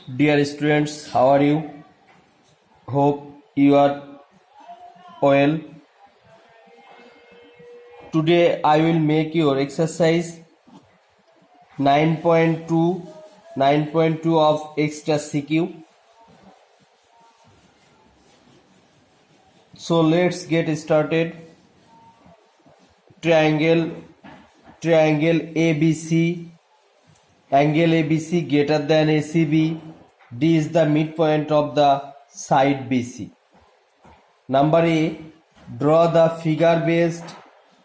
Dear students, how are you? Hope you are well. Today I will make your exercise 9.2 of extra CQ. So let's get started. Triangle ABC, angle ABC greater than ACB. D is the midpoint of the side BC. Number A, draw the figure based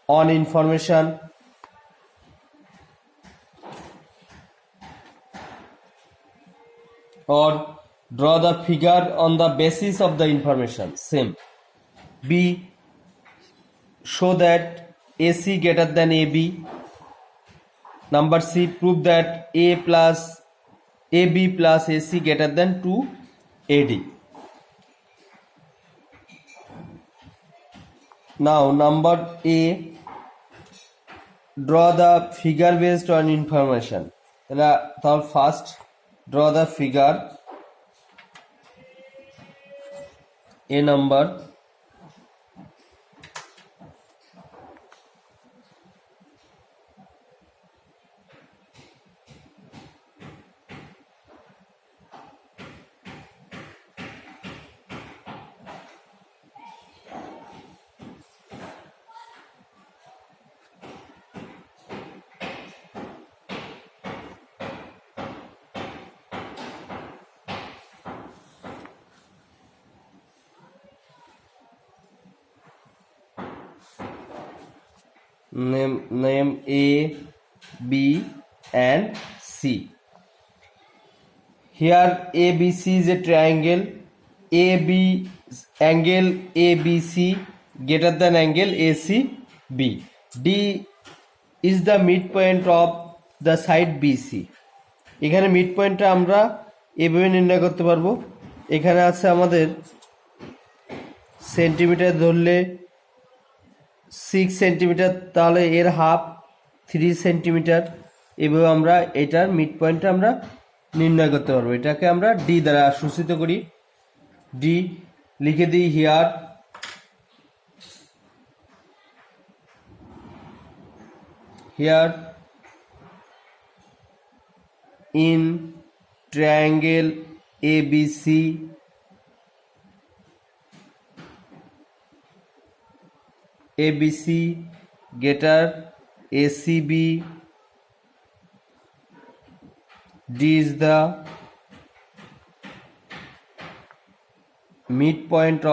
on information. Or draw the figure on the basis of the information. Same. B, show that AC greater than AB. Number C, prove that AB plus AC greater than 2AD. Now number A, draw the figure based on information. তাহলে first draw the figure. A number. Name A, B and C. Here ABC is a triangle. Angle ABC greater than angle ACB. D is the midpoint of the side BC. এখানে মিডপয়েন্টটা আমরা এভাবে নির্ণয় করতে পারবো। এখানে আছে আমাদের সেন্টিমিটার ধরলে 6 সেন্টিমিটার, তাহলে এর হাফ 3 সেন্টিমিটার। এভাবে আমরা এটার মিড পয়েন্টটা আমরা নির্ণয় করতে পারবো। এটাকে আমরা ডি দ্বারা সূচিত করি। ডি লিখে দিই here in triangle ABC greater ACB, D is the midpoint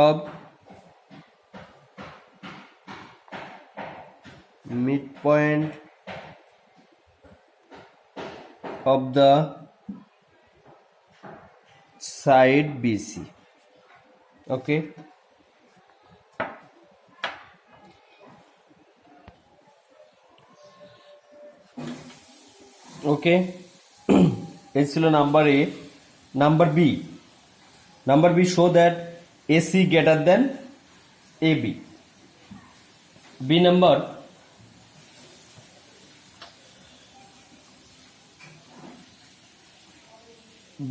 of the side BC. Okay. Okay, এই ছিল number A. Number B show that AC greater than AB.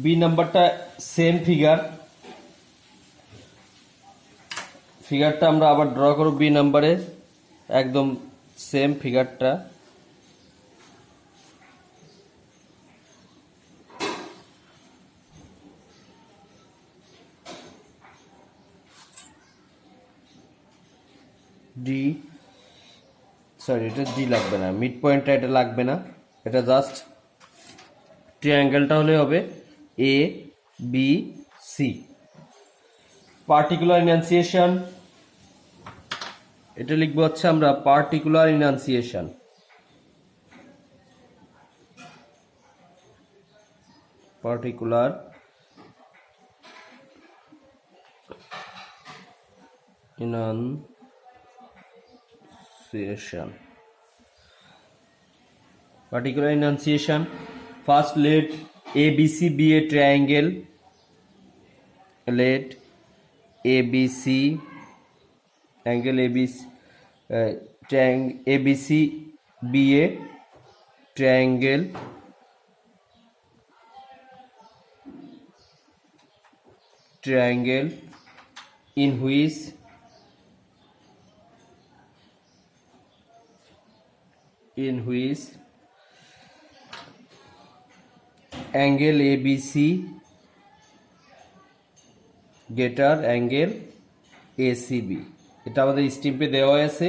B নাম্বারটা সেম ফিগারটা আমরা আবার ড্র করব। বি নাম্বারে একদম সেম ফিগারটা। এটা ডি লাগবে না, মিড পয়েন্টটা এটা লাগবে না, এটা জাস্ট ট্রায়াঙ্গেলটা হলে হবে A B C. Particular enunciation, এটা লিখবো হচ্ছে আমরা particular enunciation. Particular enunciation. First, let ABC be a triangle. Let ABC angle ABC be a triangle triangle in which angle ABC greater angle ACB, এটা আমাদের স্টিম্পে দেওয়া আছে।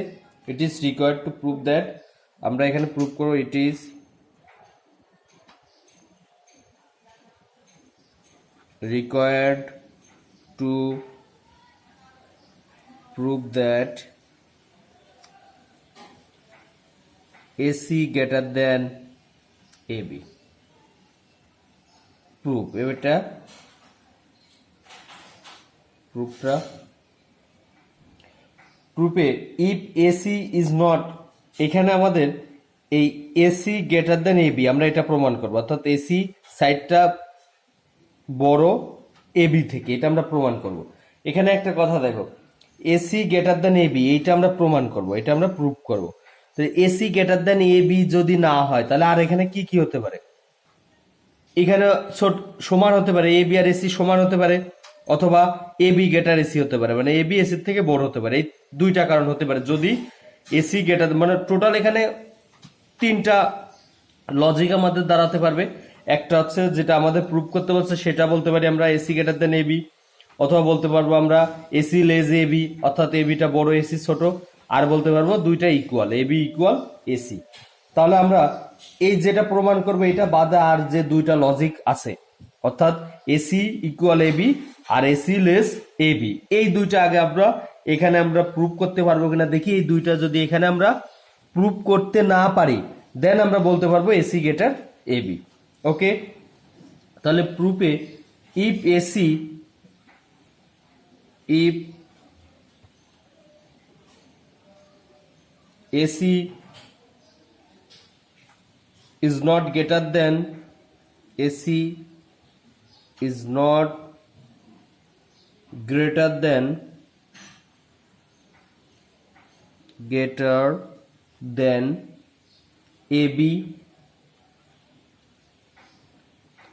It is required to prove that, আমরা এখানে prove করব it is required to prove that AC greater than AB. Proof, এটা প্রুফটা প্রুফে if AC is not, এখানে আমাদের এই AC greater than AB আমরা এটা প্রমাণ করব, অর্থাৎ AC সাইডটা বড় এবি থেকে, এটা আমরা প্রমাণ করব। এখানে একটা কথা দেখো, এসি গ্রেটার দ্যান এবি, এইটা আমরা প্রমাণ করব, এটা আমরা প্রুভ করব। তো এসি গ্রেটার দ্যান এবি যদি না হয় তাহলে আর এখানে কি কি হতে পারে, এখানে সমান হতে পারে, এবি আর এসি সমান হতে পারে, অথবা এবি গ্রেটার এসি হতে পারে, মানে এবি এসির থেকে বড় হতে পারে। এই দুইটা কারণ হতে পারে যদি এসি গ্রেটার, মানে টোটাল এখানে তিনটা লজিক আমাদের দাঁড়াতে পারবে। একটা হচ্ছে যেটা আমাদের প্রুভ করতে বলছে সেটা বলতে পারি আমরা এসি গ্রেটার দেন এবি, অথবা বলতে পারবো আমরা এসি লেস এবি, অর্থাৎ এবিটা বড় এসি ছোট, আর বলতে পারবো দুইটা ইকুয়াল, এবি ইকুয়াল এসি। তাহলে আমরা এই যেটা প্রমাণ করবো এটা বাদে আর যে দুইটা লজিক আছে, অর্থাৎ এসি ইকুয়াল এবি আর এসি লেস এবি, এই দুইটা আগে আমরা এখানে আমরা প্রুভ করতে পারবো কিনা দেখি। এই দুইটা যদি এখানে আমরা প্রুভ করতে না পারি দেন আমরা বলতে পারবো এসি গ্রেটার এবি। ওকে, তাহলে প্রুফে if AC is not greater than AC is not greater than AB,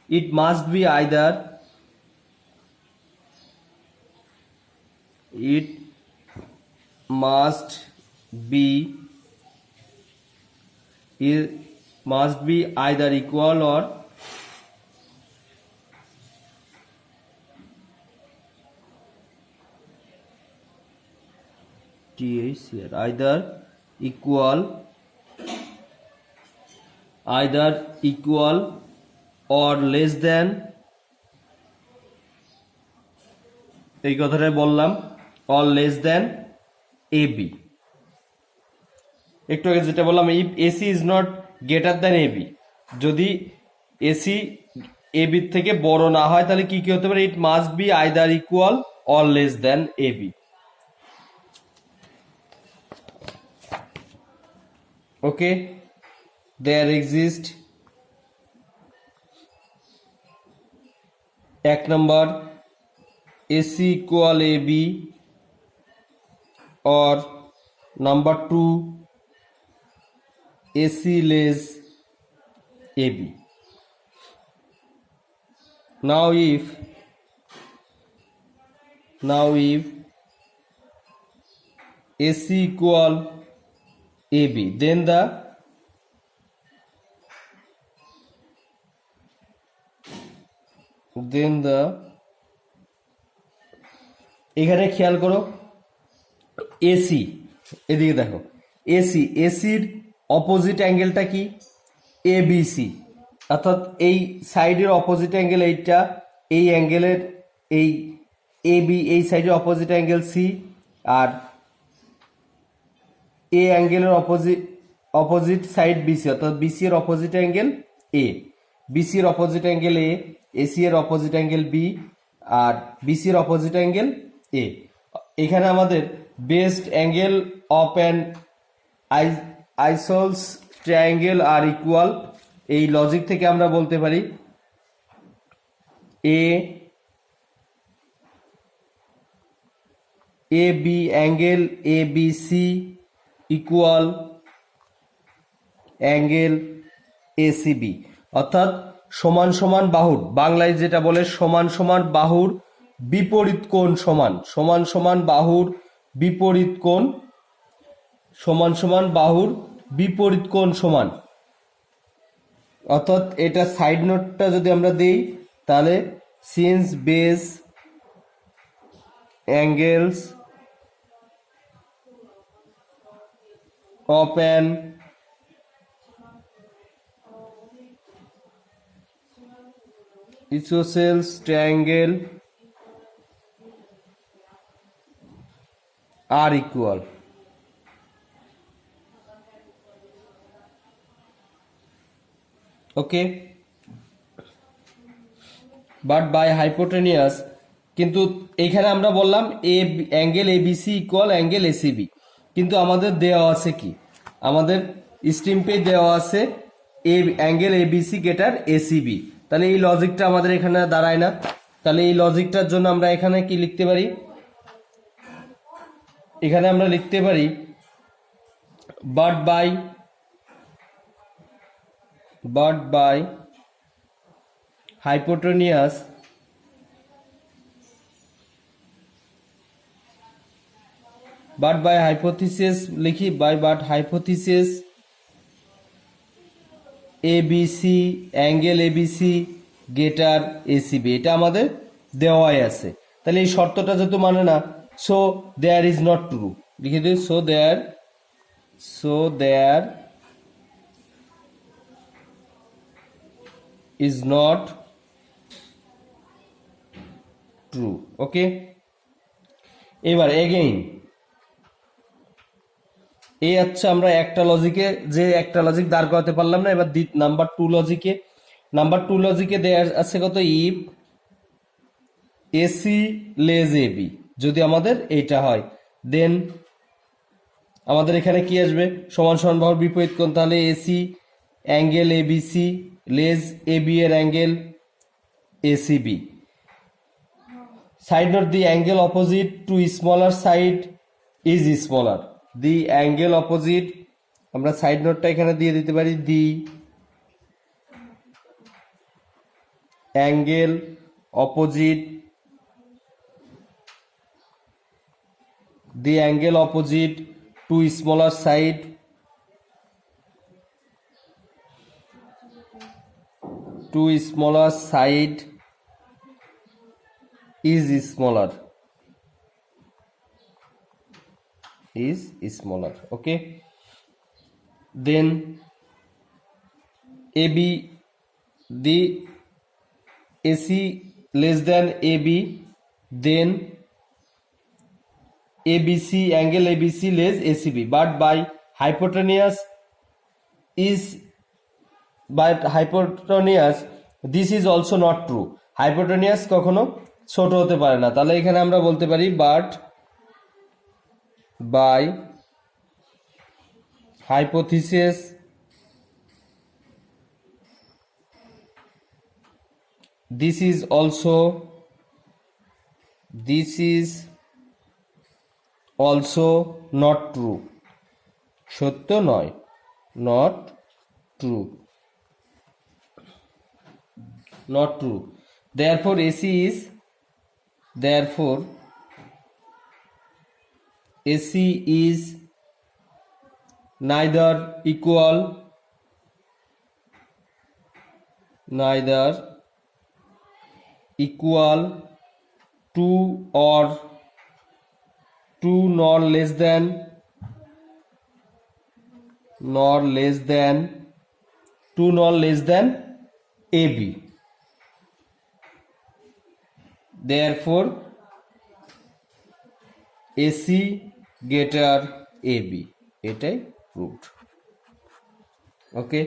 it must be either either equal or either equal or less than, এই কথাটাই বললাম, or less than AB। একটু আগে যেটা বললাম if AC is not greater than AB, যদি AC AB থেকে বড় না হয় তাহলে কি কি হতে পারে, it must be either equal or less than AB। Okay, there exist এক নম্বর AC equal AB or number 2 AC less AB। Now if AC equal AB, then এখানে খেয়াল করো এসি, এদিকে দেখো এসির অপোজিট অ্যাঙ্গেলটা কি, এবিসি, অর্থাৎ এই সাইডের অপোজিট অ্যাঙ্গেল এইটা, এই অ্যাঙ্গেলের এই এবি, এই সাইডের অপোজিট অ্যাঙ্গেল সি, আর এ অ্যাঙ্গেলের অপোজিট সাইড বিসি, অর্থাৎ বিসি এর অপোজিট অ্যাঙ্গেল এ, বিসি এর অপোজিট অ্যাঙ্গেল এ, এসি এর অপোজিট অ্যাঙ্গেল বি, আর বিসি এর অপোজিট অ্যাঙ্গেল এ। এখানে আমাদের base angle of an isosceles triangle are equal, এই লজিক থেকে আমরা বলতে পারি A B angle A B C equal angle ACB, অর্থাৎ সমান সমান বাহুর, বাংলায় যেটা বলে সমান সমান বাহুর বিপরীত কোণ সমান, সমান সমান বাহুর বিপরীত কোণ, সমান সমান বাহুর বিপরীত কোণ সমান। অর্থাৎ এটা সাইড নোটটা যদি আমরা দিই তাহলে since base angles of an isosceles triangle are equal. Okay, but by hypotenuse, কিন্তু এইখানে আমরা বললাম A angle ABC equal angle ACB, কিন্তু আমাদের দেওয়া আছে কি, আমাদের স্ট্রিমপে দেওয়া আছে A angle ABC greater ACB. তাহলে এই লজিকটা আমাদের এখানে দাঁড়ায় না। তাহলে এই লজিকটার জন্য আমরা এখানে কি লিখতে পারি, এখানে আমরা লিখতে পারি but by hypotenuse but by hypothesis লিখি but hypothesis ABC angle ABC greater ACB, এটা আমাদের দেওয়াই আছে। তাহলে এই শর্তটা যেহেতু মানে না, so there is not true, লিখে দিই so there is not true. Okay, এবার এগেইন এই হচ্ছে আমরা একটা লজিকে যে একটা লজিক দাঁড় করাতে পারলাম না। এবার নাম্বার টু লজিকে দেয়া আছে কত, ইফ এসি লেজ এবি, যদি আমাদের এইটা হয় দেন আমাদের এখানে কি আসবে, সমান সমান বাহুর বিপরীত কোণ, তাহলে এসি অ্যাঙ্গেল এবিসি লেজ এবি এর angle ACB. Side note, the angle opposite to smaller side is smaller. The angle opposite, আমরা সাইড নোটটা এখানে দিয়ে দিতে পারি, the angle opposite to smaller side is smaller. Okay, then AB, the AC less than AB, then ABC angle ABC less ACB, but by hypotenuse this is also not true. hypotenuse কখনো ছোট হতে পারে না। তাহলে এখানে আমরা বলতে পারি but by hypothesis this is also not true, সত্য নয়, not true. Therefore AC is neither equal to nor less than AB. Therefore AC greater AB, এটাই প্রুভড। ওকে,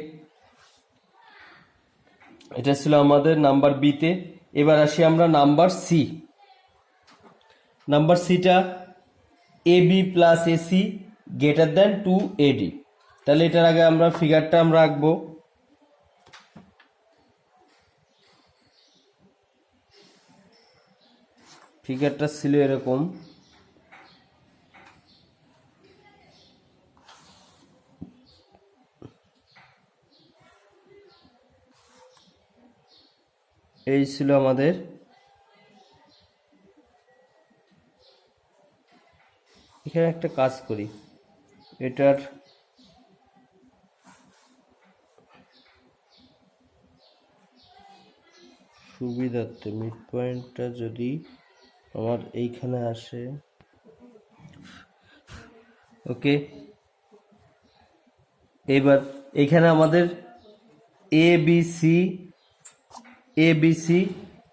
এটা ছিল আমাদের নাম্বার বিতে। এবার আসি আমরা নাম্বার সিটা AB plus AC greater than 2AD। তাহলে এটার আগে আমরা ফিগারটা আমরা আঁকবো। ফিগারটা ছিল এরকম, এই ছিল আমাদের এখানে একটা কাজ করি, এটার সুবিধার্থে মিড পয়েন্টটা যদি আমার এইখানে আসে, ওকে। এবার এখানে আমাদের ABC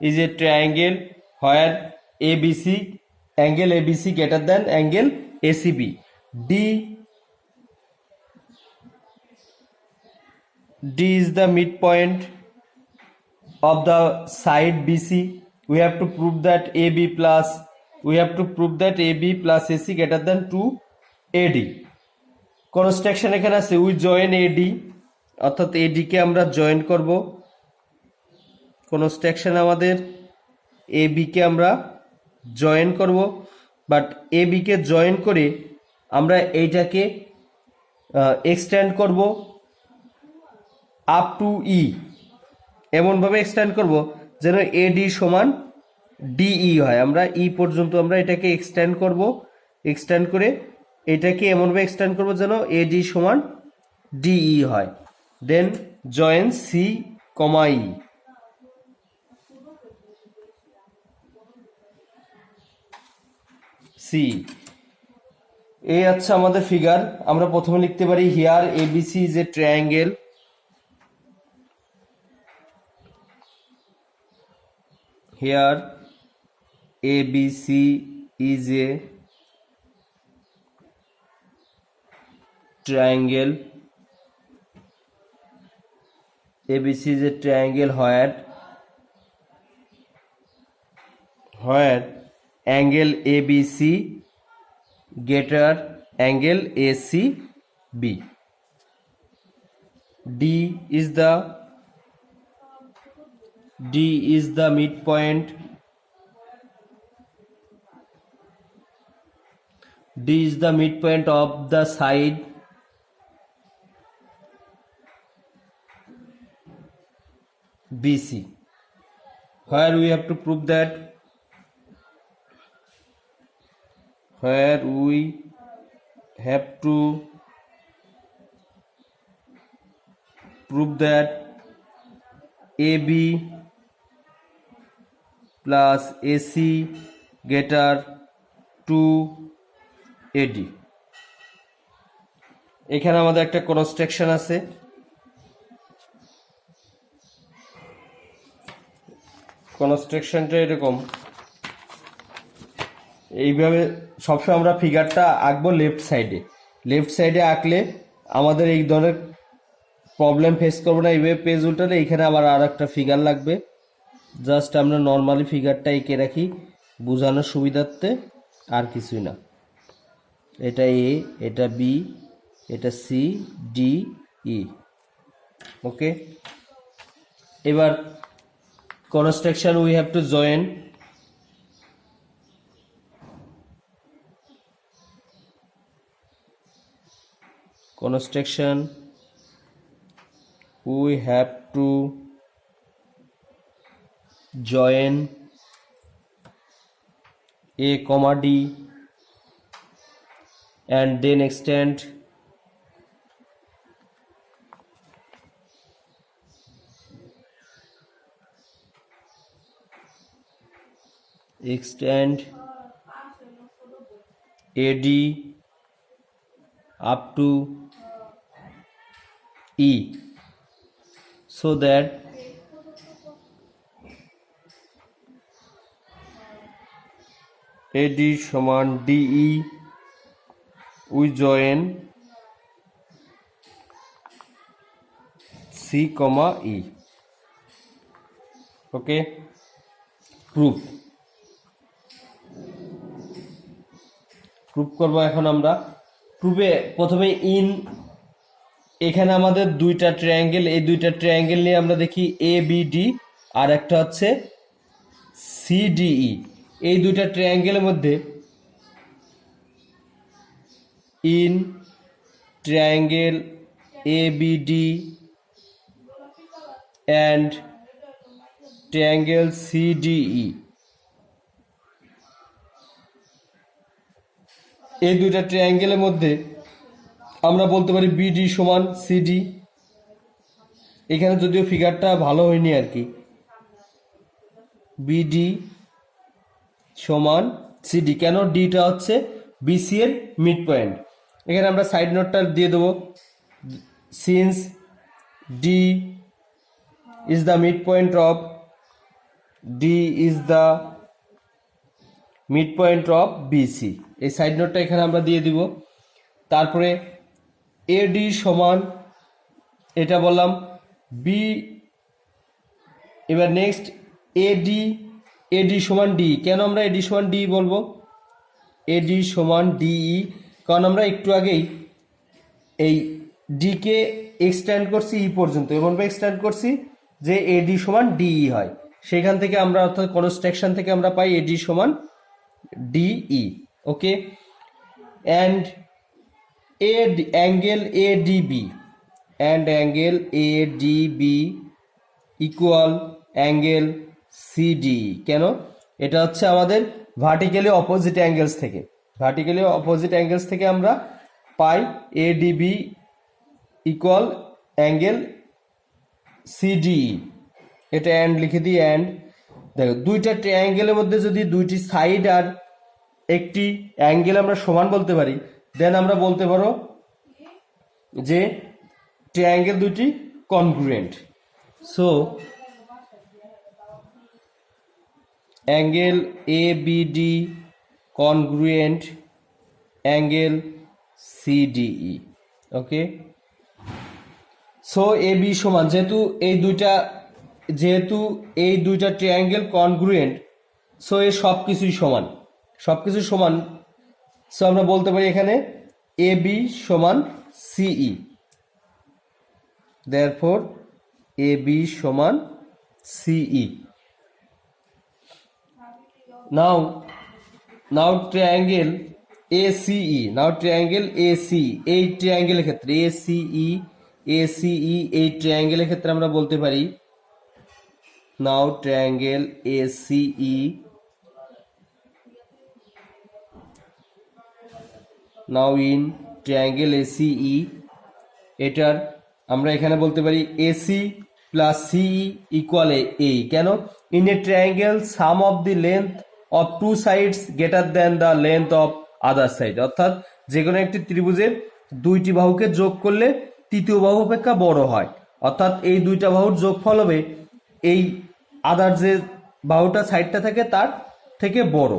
is a triangle where angle ABC greater than angle ACB. D is the midpoint of the side BC. We have to prove that AB plus AC greater than 2AD. Construction এখানে আছে we join এডি, অর্থাৎ এডি কে আমরা join করব। Construction আমাদের AB কে আমরা join করব, but AB K join করে আমরা এইটাকে এক্সটেন্ড করব আপ টু ই, এমনভাবে এক্সটেন্ড করব যেন এডি সমান ডিই হয়। আমরা ই পর্যন্ত আমরা এটাকে এক্সটেন্ড করব, এক্সটেন্ড করে এটাকে এমনভাবে এক্সটেন্ড করব যেন এডি সমান ডিই হয়। দেন জয়েন সি কমা ই। সি এই আচ্ছা আমাদের ফিগার। আমরা প্রথমে লিখতে পারি here ABC is a triangle, here ABC is a triangle. ABC is a triangle where angle ABC greater angle ACB. D is the midpoint. D is the midpoint of the side BC, where we have to prove that AB plus AC greater to AD. এখানে আমাদের একটা construction আছে, কনস্ট্রাকশনটা এরকম, এইভাবে সবসময় আমরা ফিগারটা আঁকবো left সাইডে আঁকলে আমাদের এই ধরনের প্রবলেম ফেস করবো না। এইভাবে পেজ উল্টালে এইখানে আবার আর একটা ফিগার লাগবে, জাস্ট আমরা নর্মালি ফিগারটা এঁকে রাখি বোঝানোর সুবিধার্থে, আর কিছুই না। এটা এ, এটা বি, এটা সি, ডি, ই, ওকে। এবার construction we have to join construction we have to join A comma D and then extend AD up to E, so that AD সমান DE, we join C comma E, okay. Proof করবো এখন আমরা। প্রুফে প্রথমে এখানে আমাদের দুইটা triangle, এই দুইটা ট্রায়াঙ্গেল নিয়ে আমরা দেখি ABD আর একটা হচ্ছে CDE। এই দুইটা ট্রায়াঙ্গেলের মধ্যে in triangle ABD and triangle CDE, এই দুইটা ট্রায়াঙ্গেলের মধ্যে আমরা বলতে পারি বিডি সমান সিডি। এখানে যদিও ফিগারটা ভালো হয়নি আর কি, বিডি সমান সিডি, কেন? ডিটা হচ্ছে বিসি এর মিড পয়েন্ট। এখানে আমরা সাইড নোটটা দিয়ে দেবো, since D is the mid point of mid point of BC, এই সাইড নোটটা এখানে আমরা দিয়ে দিব। তারপরে এডি সমান, এটা বললাম বি। এবার নেক্সট এডি সমান ডি। কেন আমরা এডি সমান ডি বলবো? এডি সমান ডিই, কারণ আমরা একটু আগেই এই ডিকে এক্সটেন্ড করছি ই পর্যন্ত, এমনভাবে এক্সটেন্ড করছি যে এডি সমান ডিই হয়। সেখান থেকে আমরা, অর্থাৎ কনস্ট্রাকশন থেকে আমরা পাই এডি সমান DE. Okay, and angle ADB equal angle CD. কেন? এটা হচ্ছে আমাদের ভার্টিক্যালি অপোজিট অ্যাঙ্গেলস থেকে আমরা পাই এডিবি ইকুয়াল অ্যাঙ্গেল সিডিই। এটা অ্যান্ড লিখে দিই, অ্যান্ড দেখো দুইটা ট্রায়াঙ্গেলের মধ্যে যদি দুইটি সাইড আর একটি অ্যাঙ্গেল আমরা সমান বলতে পারি, দেন আমরা বলতে পারো যে ট্রায়াঙ্গেল দুটি congruent. So angle ABD congruent angle CDE. Okay, so AB সমান, যেহেতু এই দুইটা ট্রায়াঙ্গেল কনগ্রুয়েন্ট, সো এর সব কিছুই সমান। সো আমরা বলতে পারি এখানে এবি সমান সিই, দেয়ারফর এবি সমান সিই। নাও ট্রায়াঙ্গেল এসিই, এই ট্রায়াঙ্গেলের ক্ষেত্রে এসিই এই ট্রায়াঙ্গেলের ক্ষেত্রে আমরা বলতে পারি, now triangle ACE, now in triangle ACE, এটার আমরা এখানে বলতে পারি AC plus CE equal A. কেন? In a triangle sum of the length of two sides greater than the length of other side, অর্থাৎ যে কোনো একটি ত্রিভুজের দুইটি বাহুকে যোগ করলে তৃতীয় বাহু অপেক্ষা বড় হয়, অর্থাৎ এই দুইটা বাহুর যোগফল হবে এই আদার যে বাহুটা সাইডটা থাকে তার থেকে বড়।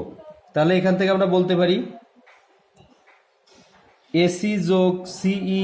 তাহলে এখান থেকে আমরা বলতে পারি এসি যোগ সিই